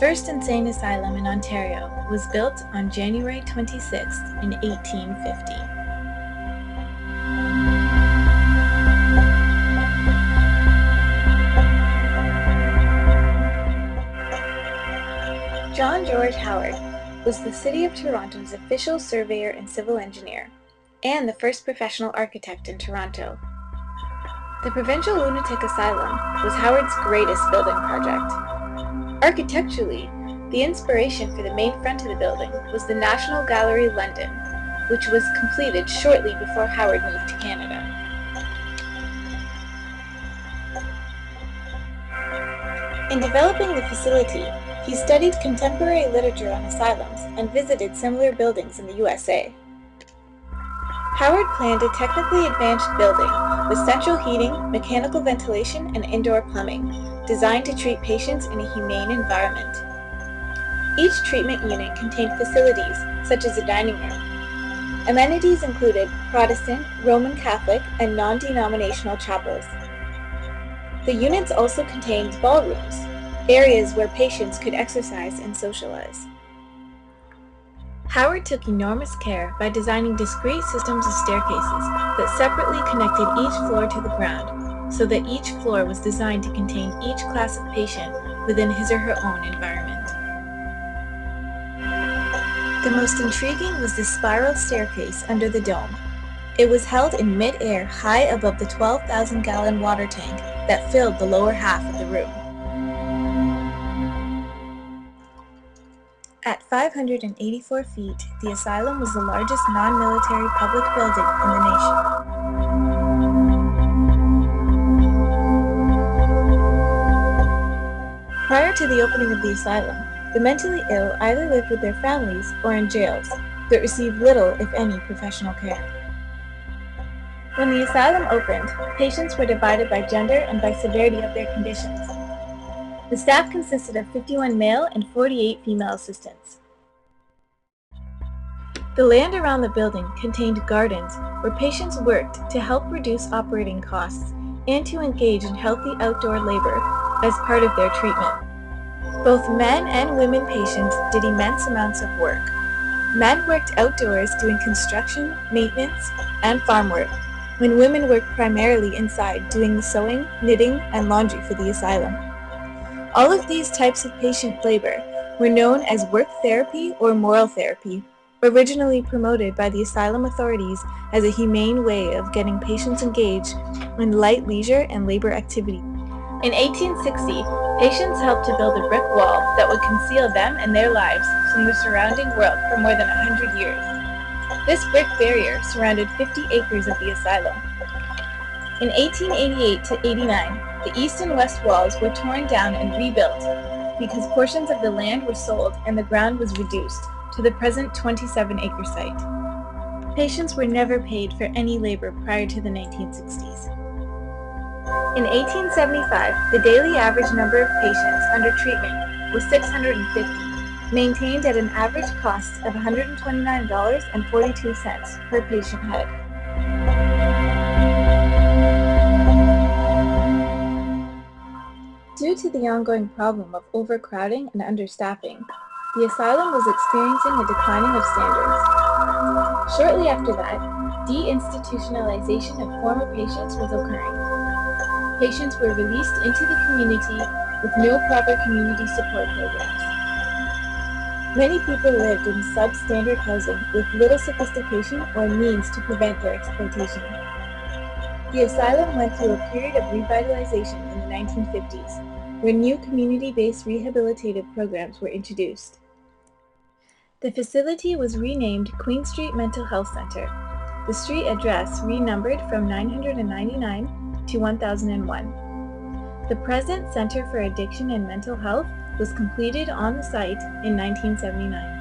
first insane asylum in Ontario was built on January 26 in 1850. John George Howard was the City of Toronto's official surveyor and civil engineer, and the first professional architect in Toronto. The Provincial Lunatic Asylum was Howard's greatest building project. Architecturally, the inspiration for the main front of the building was the National Gallery, London, which was completed shortly before Howard moved to Canada. In developing the facility, he studied contemporary literature on asylums and visited similar buildings in the USA. Howard planned a technically advanced building with central heating, mechanical ventilation, and indoor plumbing, designed to treat patients in a humane environment. Each treatment unit contained facilities such as a dining room. Amenities included Protestant, Roman Catholic, and non-denominational chapels. The units also contained ballrooms, areas where patients could exercise and socialize. Howard took enormous care by designing discrete systems of staircases that separately connected each floor to the ground, so that each floor was designed to contain each class of patient within his or her own environment. The most intriguing was the spiral staircase under the dome. It was held in mid-air high above the 12,000-gallon water tank that filled the lower half of the room. At 584 feet, the asylum was the largest non-military public building in the nation. Prior to the opening of the asylum, the mentally ill either lived with their families or in jails, but received little, if any, professional care. When the asylum opened, patients were divided by gender and by severity of their conditions. The staff consisted of 51 male and 48 female assistants. The land around the building contained gardens where patients worked to help reduce operating costs and to engage in healthy outdoor labor as part of their treatment. Both men and women patients did immense amounts of work. Men worked outdoors doing construction, maintenance, and farm work, when women worked primarily inside doing the sewing, knitting, and laundry for the asylum. All of these types of patient labor were known as work therapy or moral therapy, originally promoted by the asylum authorities as a humane way of getting patients engaged in light leisure and labor activity. In 1860, patients helped to build a brick wall that would conceal them and their lives from the surrounding world for more than 100 years. This brick barrier surrounded 50 acres of the asylum. In 1888 to 89, the east and west walls were torn down and rebuilt because portions of the land were sold and the ground was reduced to the present 27-acre site. Patients were never paid for any labor prior to the 1960s. In 1875, the daily average number of patients under treatment was 650, maintained at an average cost of $129.42 per patient head. Due to the ongoing problem of overcrowding and understaffing, the asylum was experiencing a declining of standards. Shortly after that, deinstitutionalization of former patients was occurring. Patients were released into the community with no proper community support programs. Many people lived in substandard housing with little sophistication or means to prevent their exploitation. The asylum went through a period of revitalization in the 1950s, where new community-based rehabilitative programs were introduced. The facility was renamed Queen Street Mental Health Center, the street address renumbered from 999 to 1001. The present Center for Addiction and Mental Health was completed on the site in 1979.